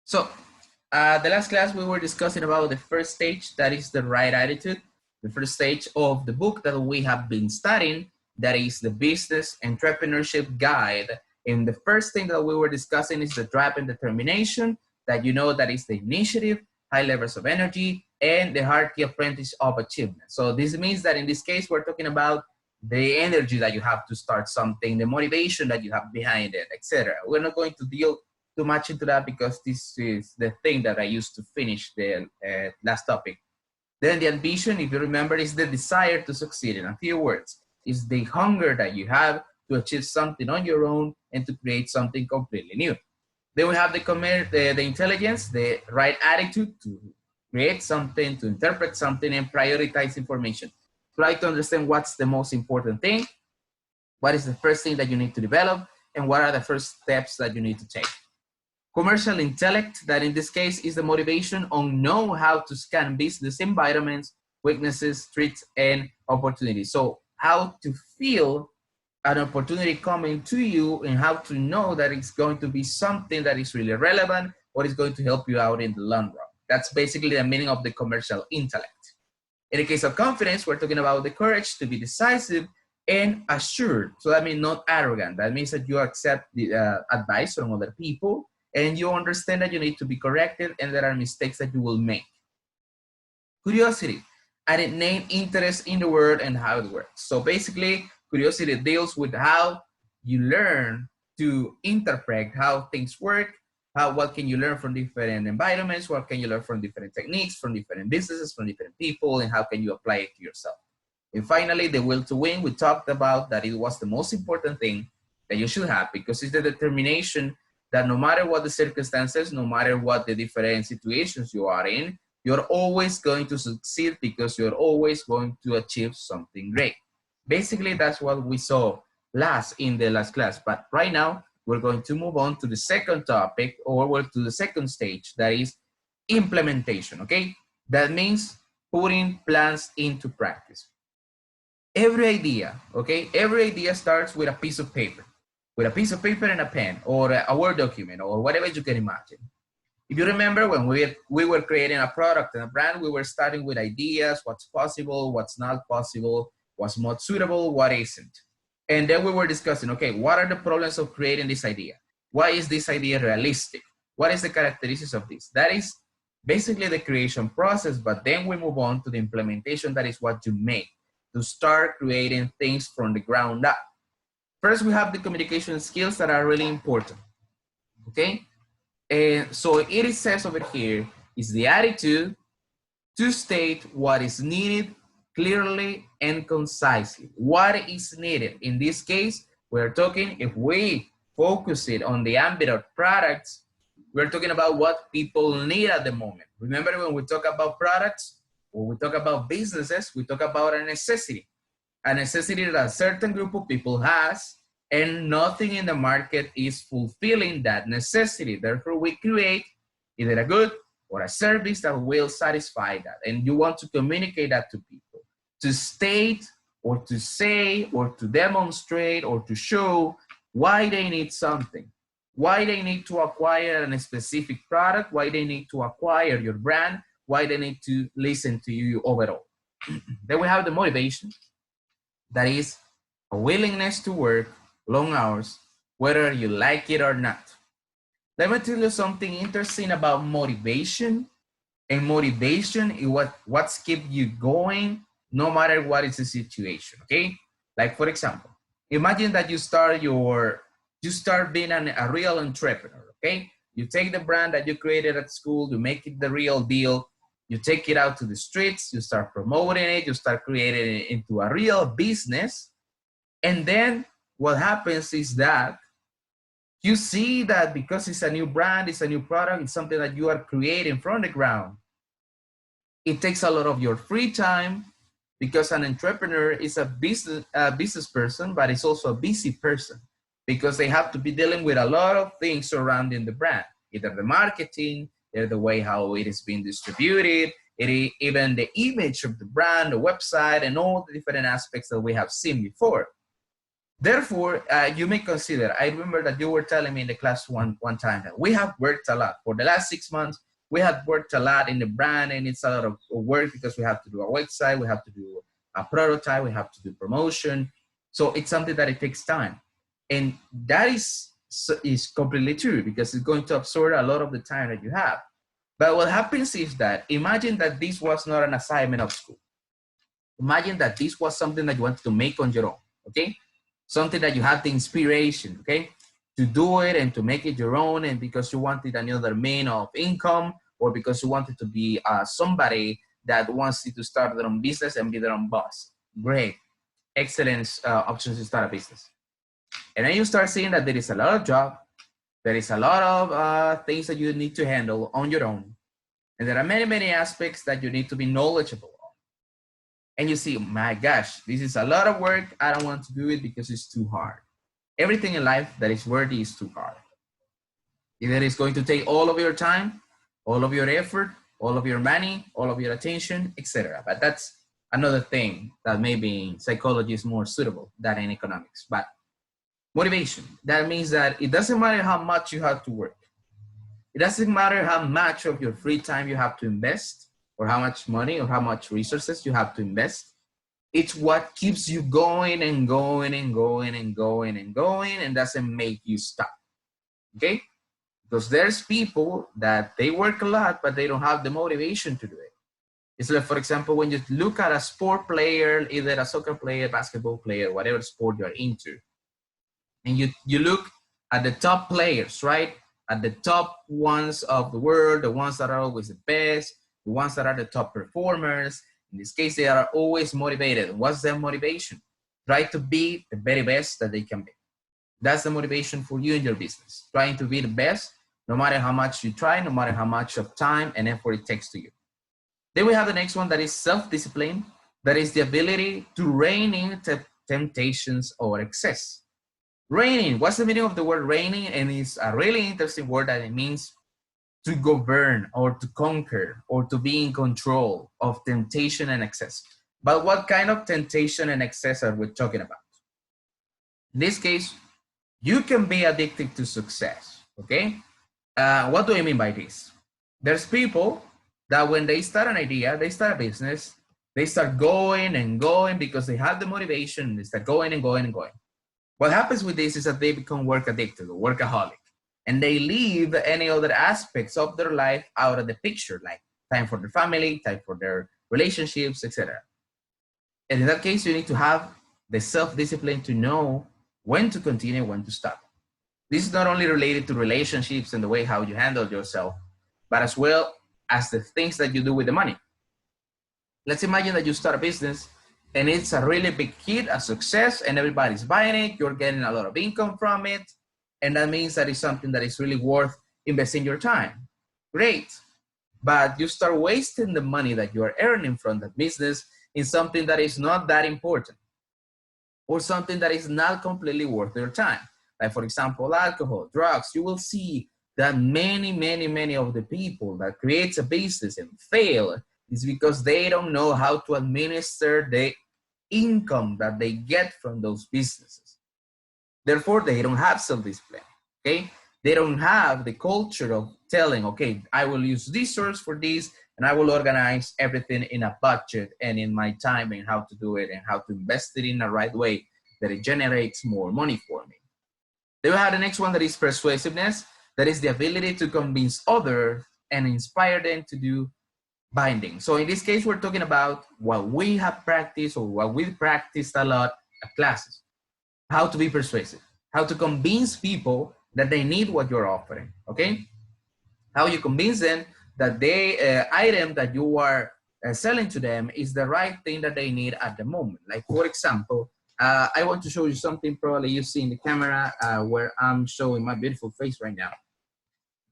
So, the last class we were discussing about the first stage, that is the right attitude. The first stage of the book that we have been studying, that is the business entrepreneurship guide. And the first thing that we were discussing is the drive and determination, that you know that is the initiative, high levels of energy, and the hierarchy apprentice of achievement. So this means that in this case, we're talking about the energy that you have to start something, the motivation that you have behind it, etc. We're not going to deal too much into that because this is the thing that I used to finish the last topic. Then the ambition, if you remember, is the desire to succeed. In a few words, is the hunger that you have to achieve something on your own and to create something completely new. Then we have the intelligence, the right attitude to create something, to interpret something, and prioritize information. Try to understand what's the most important thing, what is the first thing that you need to develop, and what are the first steps that you need to take. Commercial intellect, that in this case is the motivation on know how to scan business environments, weaknesses, threats, and opportunities. So how to feel an opportunity coming to you and how to know that it's going to be something that is really relevant or is going to help you out in the long run. That's basically the meaning of the commercial intellect. In the case of confidence, we're talking about the courage to be decisive and assured. So that means not arrogant. That means that you accept the advice from other people and you understand that you need to be corrected and there are mistakes that you will make. Curiosity, an innate interest in the world and how it works. So basically, curiosity deals with how you learn to interpret how things work, what can you learn from different environments, what can you learn from different techniques, from different businesses, from different people, and how can you apply it to yourself. And finally, the will to win, we talked about that it was the most important thing that you should have because it's the determination that no matter what the circumstances, no matter what the different situations you are in, you're always going to succeed because you're always going to achieve something great. Basically, that's what we saw in the last class. But right now, we're going to move on to the second topic or to the second stage, that is implementation, okay? That means putting plans into practice. Every idea, okay? Every idea starts with a piece of paper and a pen or a Word document or whatever you can imagine. If you remember when we were creating a product and a brand, we were starting with ideas, what's possible, what's not possible, what's more suitable, what isn't. And then we were discussing, okay, what are the problems of creating this idea? Why is this idea realistic? What is the characteristics of this? That is basically the creation process, but then we move on to the implementation. That is what you make to start creating things from the ground up. First, we have the communication skills that are really important, okay? And so it says over here is the attitude to state what is needed clearly and concisely. What is needed? In this case, we're talking, if we focus it on the ambit of products, we're talking about what people need at the moment. Remember when we talk about products, when we talk about businesses, we talk about a necessity that a certain group of people has, and nothing in the market is fulfilling that necessity. Therefore, we create either a good or a service that will satisfy that. And you want to communicate that to people, to state or to say or to demonstrate or to show why they need something, why they need to acquire a specific product, why they need to acquire your brand, why they need to listen to you overall. Then we have the motivation. That is a willingness to work long hours, whether you like it or not. Let me tell you something interesting about motivation. And motivation is what's keep you going no matter what is the situation, okay? Like for example, imagine that you start being a real entrepreneur, okay? You take the brand that you created at school, you make it the real deal, you take it out to the streets, you start promoting it, you start creating it into a real business. And then what happens is that you see that because it's a new brand, it's a new product, it's something that you are creating from the ground. It takes a lot of your free time because an entrepreneur is a business person, but it's also a busy person because they have to be dealing with a lot of things surrounding the brand, either the marketing, the way how it is being distributed, even the image of the brand, the website, and all the different aspects that we have seen before. Therefore, you may consider, I remember that you were telling me in the class one time that we have worked a lot. For the last 6 months, we have worked a lot in the brand, and it's a lot of work because we have to do a website, we have to do a prototype, we have to do promotion. So it's something that it takes time. And that is completely true because it's going to absorb a lot of the time that you have. But what happens is that, imagine that this was not an assignment of school. Imagine that this was something that you wanted to make on your own, okay? Something that you had the inspiration, okay, to do it and to make it your own, and because you wanted another mean of income, or because you wanted to be somebody that wants you to start their own business and be their own boss. Great, excellent options to start a business. And then you start seeing that there is a lot of job, there is a lot of things that you need to handle on your own, and there are many, many aspects that you need to be knowledgeable on. And you see, my gosh, this is a lot of work. I don't want to do it because it's too hard. Everything in life that is worthy is too hard. Either it's going to take all of your time, all of your effort, all of your money, all of your attention, etc. But that's another thing that maybe in psychology is more suitable than in economics. But motivation, that means that it doesn't matter how much you have to work. It doesn't matter how much of your free time you have to invest, or how much money or how much resources you have to invest. It's what keeps you going and going and going and going and going and doesn't make you stop, okay? Because there's people that they work a lot, but they don't have the motivation to do it. It's like, for example, when you look at a sport player, either a soccer player, basketball player, whatever sport you're into, and you look at the top players, right? At the top ones of the world, the ones that are always the best, the ones that are the top performers. In this case, they are always motivated. What's their motivation? Try to be the very best that they can be. That's the motivation for you in your business. Trying to be the best, no matter how much you try, no matter how much of time and effort it takes to you. Then we have the next one, that is self-discipline. That is the ability to rein in temptations or excess. Reigning, what's the meaning of the word reigning? And it's a really interesting word that it means to govern or to conquer or to be in control of temptation and excess. But what kind of temptation and excess are we talking about? In this case, you can be addicted to success, okay? What do I mean by this? There's people that when they start an idea, they start a business, they start going and going because they have the motivation, they start going and going and going. What happens with this is that they become work addicted or workaholic, and they leave any other aspects of their life out of the picture, like time for their family, time for their relationships, etc. And in that case, you need to have the self-discipline to know when to continue, when to stop. This is not only related to relationships and the way how you handle yourself, but as well as the things that you do with the money. Let's imagine that you start a business and it's a really big hit, a success, and everybody's buying it. You're getting a lot of income from it. And that means that it's something that is really worth investing your time. Great. But you start wasting the money that you are earning from the business in something that is not that important, or something that is not completely worth your time. Like, for example, alcohol, drugs. You will see that many of the people that creates a business and fail is because they don't know how to administer the income that they get from those businesses. Therefore, they don't have self-discipline, okay? They don't have the culture of telling, okay, I will use this source for this, and I will organize everything in a budget and in my time and how to do it and how to invest it in the right way that it generates more money for me. Then we have the next one, that is persuasiveness. That is the ability to convince others and inspire them to do binding. So in this case, we're talking about what we have practiced or what we practiced a lot at classes. How to be persuasive, how to convince people that they need what you're offering, okay? How you convince them that the item that you are selling to them is the right thing that they need at the moment. Like, for example, I want to show you something probably you see in the camera where I'm showing my beautiful face right now.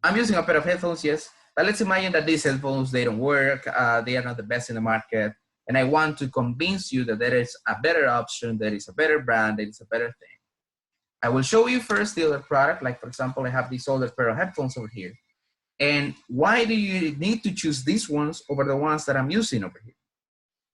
I'm using a pair of headphones, yes, but let's imagine that these headphones, they don't work, they are not the best in the market, and I want to convince you that there is a better option, there is a better brand, there is a better thing. I will show you first the other product, like for example, I have this older pair of headphones over here. And why do you need to choose these ones over the ones that I'm using over here?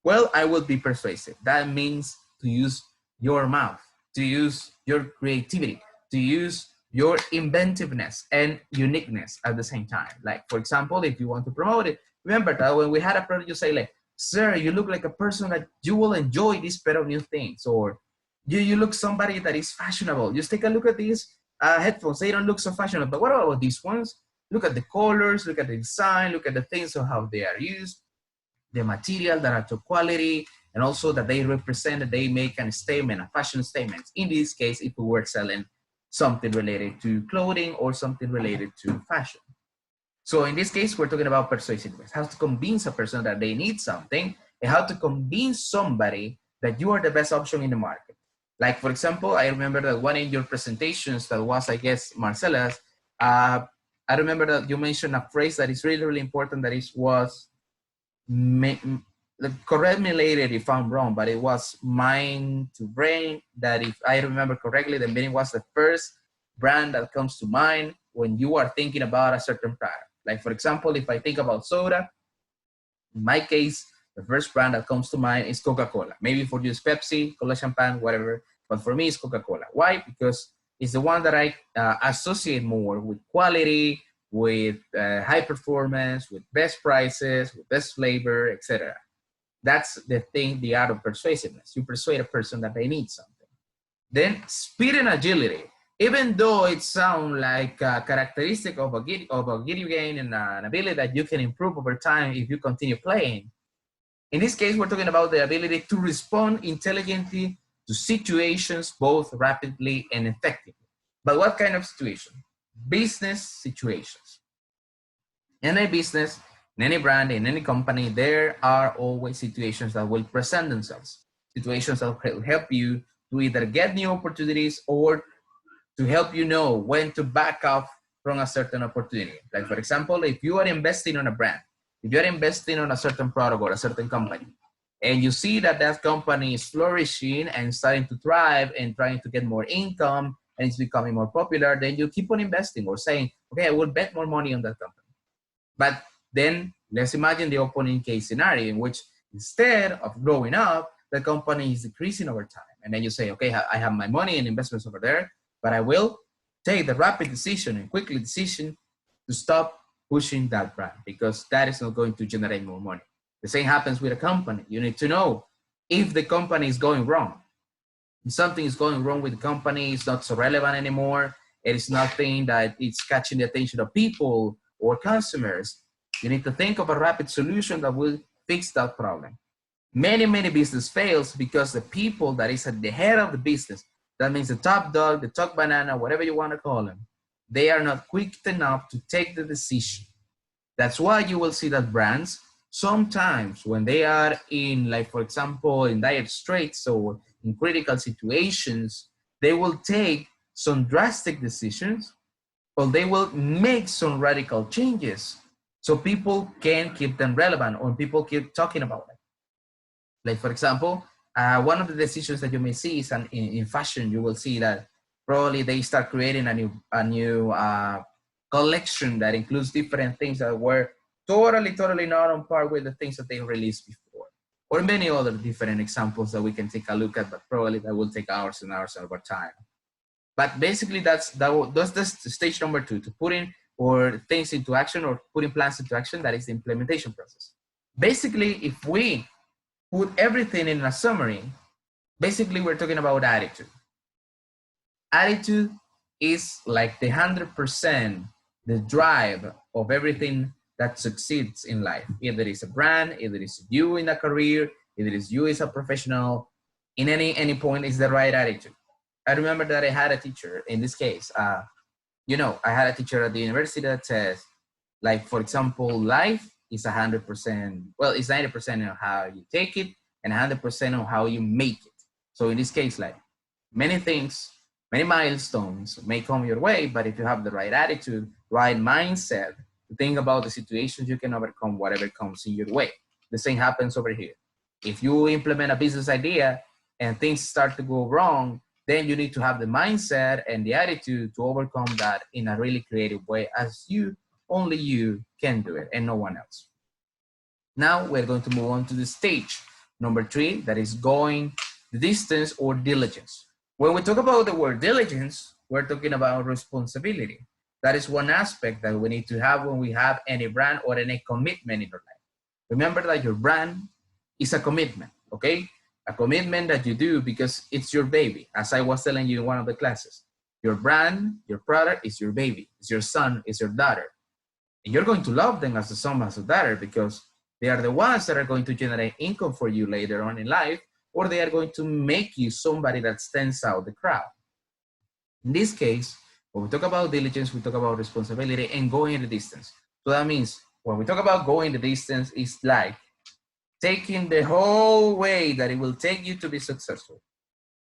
Well, I will be persuasive. That means to use your mouth. to use your creativity, to use your inventiveness and uniqueness at the same time. Like, for example, if you want to promote it, remember that when we had a product, you say like, sir, you look like a person that you will enjoy this pair of new things, or you look somebody that is fashionable. Just take a look at these headphones. They don't look so fashionable, but what about these ones? Look at the colors, look at the design, look at the things of how they are used, the material that are to quality, and also that they represent, that they make a statement, a fashion statement. In this case, if we were selling something related to clothing or something related to fashion. So in this case, we're talking about persuasiveness, how to convince a person that they need something, and how to convince somebody that you are the best option in the market. Like, for example, I remember that one in your presentations that was, I guess, Marcela's, I remember that you mentioned a phrase that is really, really important, that was, correct me later if I'm wrong, but it was mind to brain, that if I remember correctly, the meaning was the first brand that comes to mind when you are thinking about a certain product. Like, for example, if I think about soda, in my case, the first brand that comes to mind is Coca-Cola. Maybe for you it's Pepsi, Cola Champagne, whatever. But for me, it's Coca-Cola. Why? Because it's the one that I associate more with quality, with high performance, with best prices, with best flavor, etc. That's the thing, the art of persuasiveness. You persuade a person that they need something. Then speed and agility. Even though it sounds like a characteristic of a video game and an ability that you can improve over time if you continue playing, in this case, we're talking about the ability to respond intelligently to situations both rapidly and effectively. But what kind of situation? Business situations. In a business, in any brand, in any company, there are always situations that will present themselves. Situations that will help you to either get new opportunities or to help you know when to back off from a certain opportunity. Like, for example, if you are investing on a brand, if you're investing on a certain product or a certain company, and you see that that company is flourishing and starting to thrive and trying to get more income and it's becoming more popular, then you keep on investing or saying, okay, I will bet more money on that company. But then let's imagine the opposite case scenario in which instead of growing up, the company is decreasing over time. And then you say, okay, I have my money and investments over there, but I will take the rapid decision and quickly decision to stop pushing that brand because that is not going to generate more money. The same happens with a company. You need to know if the company is going wrong. If something is going wrong with the company, it's not so relevant anymore. It is nothing that it's catching the attention of people or customers. You need to think of a rapid solution that will fix that problem. Many business fails because the people that is at the head of the business, that means the top dog, the top banana, whatever you want to call them, they are not quick enough to take the decision. That's why you will see that brands, sometimes when they are in, like, for example, in dire straits or in critical situations, they will take some drastic decisions or they will make some radical changes so people can keep them relevant or people keep talking about it. Like, for example, one of the decisions that you may see is in fashion, you will see that probably they start creating a new collection that includes different things that were totally not on par with the things that they released before. Or many other different examples that we can take a look at, but probably that will take hours and hours of our time. But basically that's stage number 2, to put in or things into action or putting plans into action. That is the implementation process. Basically, if we put everything in a summary, basically we're talking about attitude. Attitude is like the 100%, the drive of everything that succeeds in life. Either it's a brand, either it's you in a career, either it's you as a professional, in any point is the right attitude. I remember that I had a teacher in this case, I had a teacher at the university that says, like, for example, life is 100%, well, it's 90% on how you take it and 100% on how you make it. So in this case, like, many things, many milestones may come your way, but if you have the right attitude, right mindset, to think about the situations, you can overcome whatever comes in your way. The same happens over here. If you implement a business idea and things start to go wrong, then you need to have the mindset and the attitude to overcome that in a really creative way, as only you can do it and no one else. Now we're going to move on to the stage number 3, that is going the distance or diligence. When we talk about the word diligence, we're talking about responsibility. That is one aspect that we need to have when we have any brand or any commitment in our life. Remember that your brand is a commitment, okay? A commitment that you do because it's your baby. As I was telling you in one of the classes, your brand, your product is your baby. It's your son, it's your daughter. And you're going to love them as a son, as a daughter, because they are the ones that are going to generate income for you later on in life, or they are going to make you somebody that stands out the crowd. In this case, when we talk about diligence, we talk about responsibility and going the distance. So that means when we talk about going the distance, it's like taking the whole way that it will take you to be successful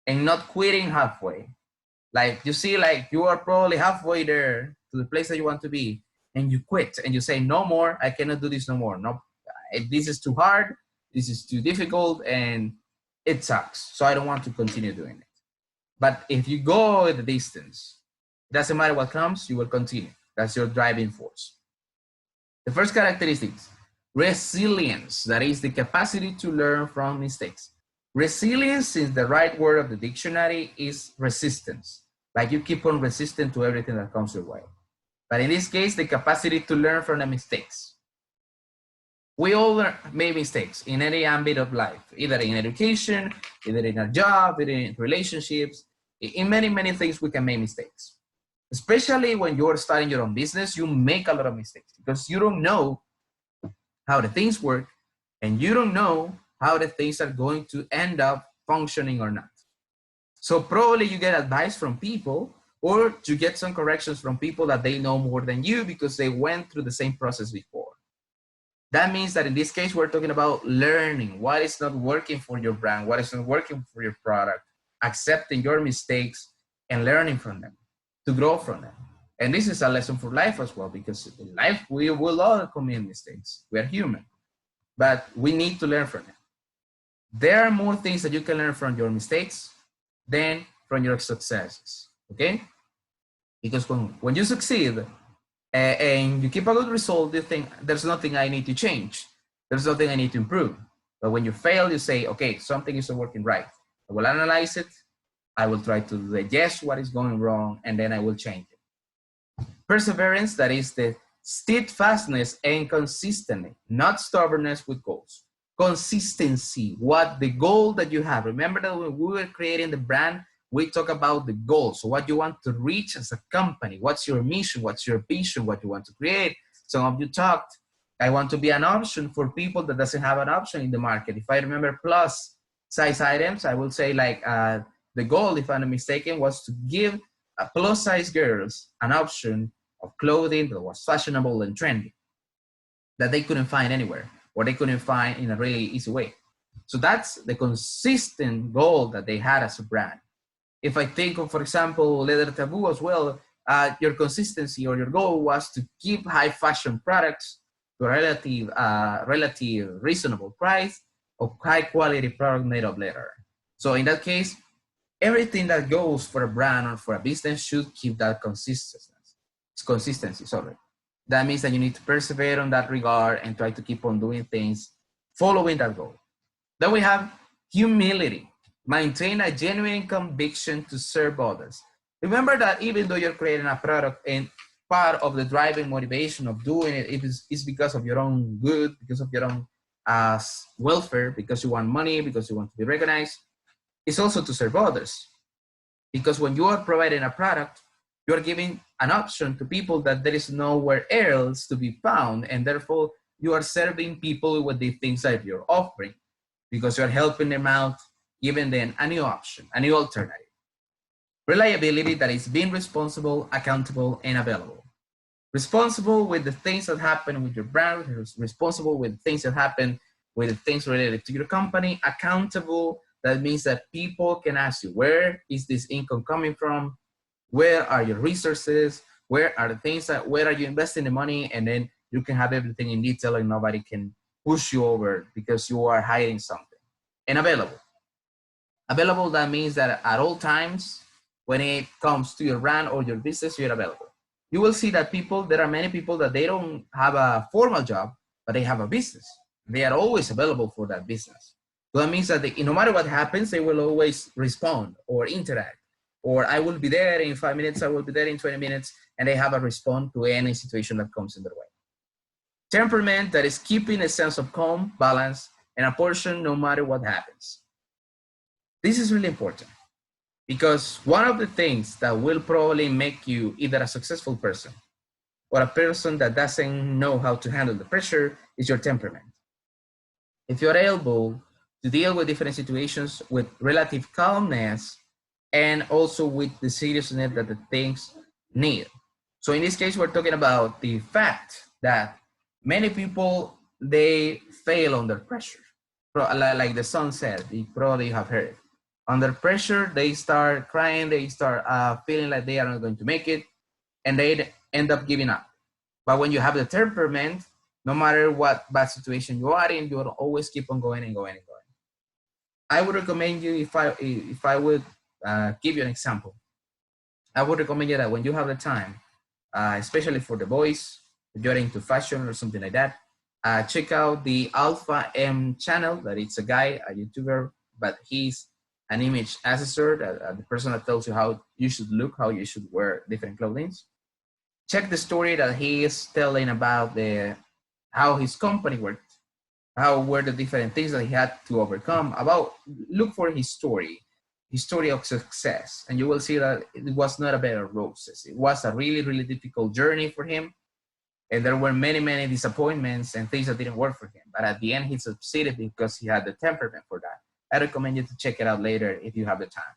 and not quitting halfway. Like you see, like you are probably halfway there to the place that you want to be, and you quit and you say, no more, I cannot do this no more. No, this is too hard, this is too difficult, and it sucks. So I don't want to continue doing it. But if you go the distance, it doesn't matter what comes, you will continue. That's your driving force. The first characteristic, resilience. That is the capacity to learn from mistakes. Resilience, since the right word of the dictionary, is resistance. Like you keep on resisting to everything that comes your way. But in this case, the capacity to learn from the mistakes. We all make mistakes in any ambit of life, either in education, either in a job, either in relationships. In many, many things we can make mistakes. Especially when you're starting your own business, you make a lot of mistakes because you don't know how the things work and you don't know how the things are going to end up functioning or not. So probably you get advice from people, or you get some corrections from people that they know more than you because they went through the same process before. That means that in this case, we're talking about learning what is not working for your brand, what is not working for your product, accepting your mistakes and learning from them to grow from them. And this is a lesson for life as well, because in life, we will all commit mistakes. We are human, but we need to learn from them. There are more things that you can learn from your mistakes than from your successes, okay? Because when you succeed and you keep a good result, you think there's nothing I need to change. There's nothing I need to improve. But when you fail, you say, okay, something isn't working right. I will analyze it. I will try to digest what is going wrong, and then I will change it. Perseverance, that is the steadfastness and consistency, not stubbornness with goals. Consistency, what the goal that you have. Remember that when we were creating the brand, we talk about the goal. So what you want to reach as a company, what's your mission, what's your vision, what you want to create. Some of you talked, I want to be an option for people that doesn't have an option in the market. If I remember plus size items, I will say like the goal, if I'm not mistaken, was to give plus size girls an option of clothing that was fashionable and trendy that they couldn't find anywhere, or they couldn't find in a really easy way. So that's the consistent goal that they had as a brand. If I think of, for example, Leather Taboo as well, your consistency or your goal was to keep high fashion products to a relative reasonable price of high quality product made of leather. So in that case, everything that goes for a brand or for a business should keep that consistency. Sorry. That means that you need to persevere on that regard and try to keep on doing things following that goal. Then we have humility. Maintain a genuine conviction to serve others. Remember that even though you're creating a product and part of the driving motivation of doing it is because of your own good, because of your own welfare, because you want money, because you want to be recognized, it's also to serve others. Because when you are providing a product, you are giving an option to people that there is nowhere else to be found, and therefore you are serving people with the things that you're offering, because you're helping them out, giving them a new option, a new alternative. Reliability, that is being responsible, accountable, and available. Responsible with the things that happen with your brand, responsible with things that happen with the things related to your company. Accountable, that means that people can ask you, where is this income coming from? Where are your resources? Where are the things where are you investing the money? And then you can have everything in detail and nobody can push you over because you are hiding something. And available. Available, that means that at all times, when it comes to your brand or your business, you're available. You will see that there are many people that they don't have a formal job, but they have a business. They are always available for that business. So that means that no matter what happens, they will always respond or interact. or I will be there in 5 minutes, I will be there in 20 minutes, and they have a response to any situation that comes in their way. Temperament, that is keeping a sense of calm, balance, and a portion no matter what happens. This is really important because one of the things that will probably make you either a successful person or a person that doesn't know how to handle the pressure is your temperament. If you're able to deal with different situations with relative calmness and also with the seriousness that the things need. So in this case, we're talking about the fact that many people, they fail under pressure. Like the son said, you probably have heard. Under pressure, they start crying, they start feeling like they are not going to make it, and they end up giving up. But when you have the temperament, no matter what bad situation you are in, you will always keep on going and going and going. I would recommend you, if I would give you an example, I would recommend you that when you have the time, especially for the boys, if you're into fashion or something like that, check out the Alpha M channel. That it's a guy, a YouTuber, but he's an image assessor, the person that tells you how you should look, how you should wear different clothing. Check the story that he is telling about how his company worked, how were the different things that he had to overcome. Look for his story of success, and you will see that it was not a bed of roses. It was a really, really difficult journey for him, and there were many, many disappointments and things that didn't work for him. But at the end, he succeeded because he had the temperament for that. I recommend you to check it out later if you have the time.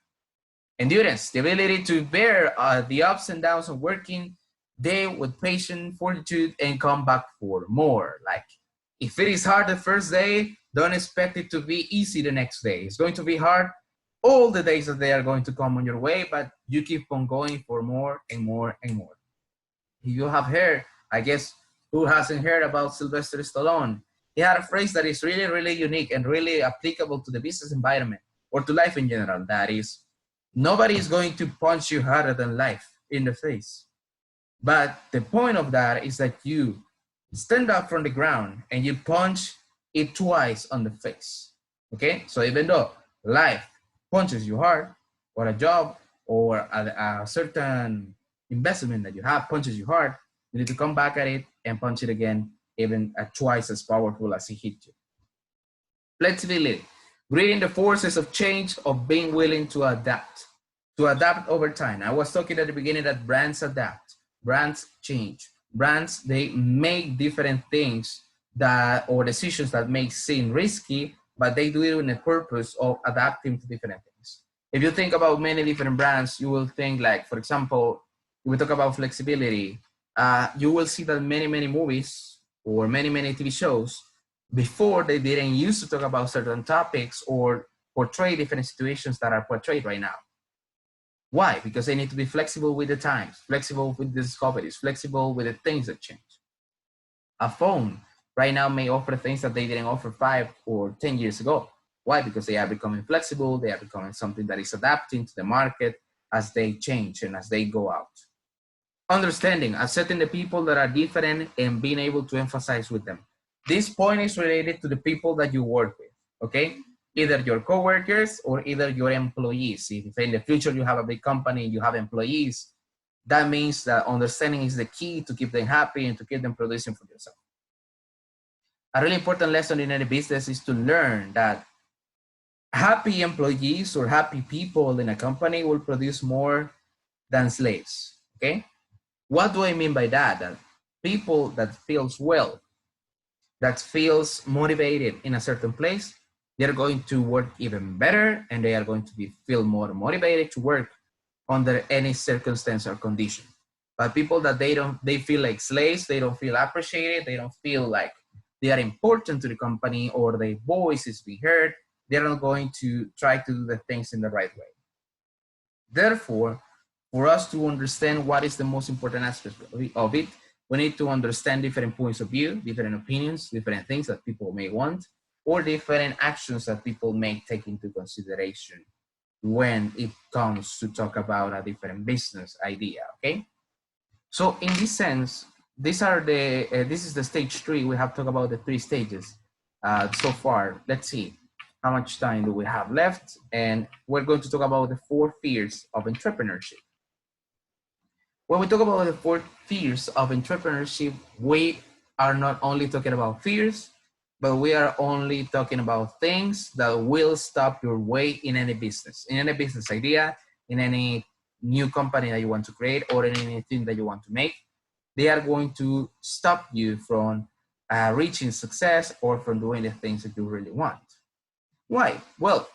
Endurance, the ability to bear the ups and downs of working day with patience, fortitude, and come back for more. Like, if it is hard the first day, don't expect it to be easy the next day. It's going to be hard all the days that they are going to come on your way, but you keep on going for more and more and more. If you have heard, I guess, who hasn't heard about Sylvester Stallone? He had a phrase that is really, really unique and really applicable to the business environment or to life in general. That is, nobody is going to punch you harder than life in the face. But the point of that is that you stand up from the ground and you punch it twice on the face. Okay? So even though life punches you hard, or a job or a certain investment that you have punches you hard, you need to come back at it and punch it again, even twice as powerful as it hit you. Flexibility, reading the forces of change, of being willing to adapt over time. I was talking at the beginning that brands adapt, brands change, brands, they make different things or decisions that may seem risky, but they do it in the purpose of adapting to different things. If you think about many different brands, you will think like, for example, if we talk about flexibility, you will see that many, many movies or many, many TV shows, before they didn't used to talk about certain topics or portray different situations that are portrayed right now. Why? Because they need to be flexible with the times, flexible with the discoveries, flexible with the things that change. A phone right now may offer things that they didn't offer 5 or 10 years ago. Why? Because they are becoming flexible, they are becoming something that is adapting to the market as they change and as they go out. Understanding, accepting the people that are different and being able to emphasize with them. This point is related to the people that you work with, okay? Either your coworkers or either your employees. If in the future you have a big company and you have employees, that means that understanding is the key to keep them happy and to keep them producing for yourself. A really important lesson in any business is to learn that happy employees or happy people in a company will produce more than slaves, okay? What do I mean by that? That people that feels well, that feels motivated in a certain place, they're going to work even better and they are going to feel more motivated to work under any circumstance or condition. But people that they feel like slaves, they don't feel appreciated, they don't feel like they are important to the company or their voice is being heard, they're not going to try to do the things in the right way. Therefore, for us to understand what is the most important aspect of it, we need to understand different points of view, different opinions, different things that people may want, or different actions that people may take into consideration when it comes to talk about a different business idea, okay? So in this sense, this is the stage 3. We have talked about the 3 stages so far. Let's see. how much time do we have left? And we're going to talk about the 4 fears of entrepreneurship. When we talk about the 4 fears of entrepreneurship, we are not only talking about fears, but we are only talking about things that will stop your way in any business idea, in any new company that you want to create, or in anything that you want to make. They are going to stop you from reaching success or from doing the things that you really want. Why? Well,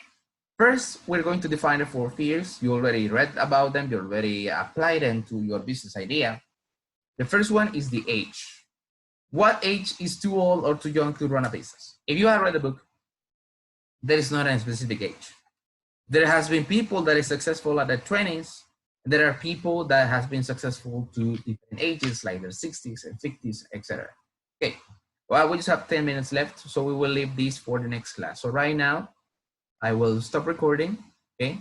first, we're going to define the 4 fears. You already read about them. You already applied them to your business idea. The first one is the age. What age is too old or too young to run a business? If you have read the book, there is not a specific age. There has been people that is successful at their 20s. There are people that has been successful to different ages, like their 60s and 50s, etc. Okay, well, we just have 10 minutes left, so we will leave these for the next class. So right now, I will stop recording, okay?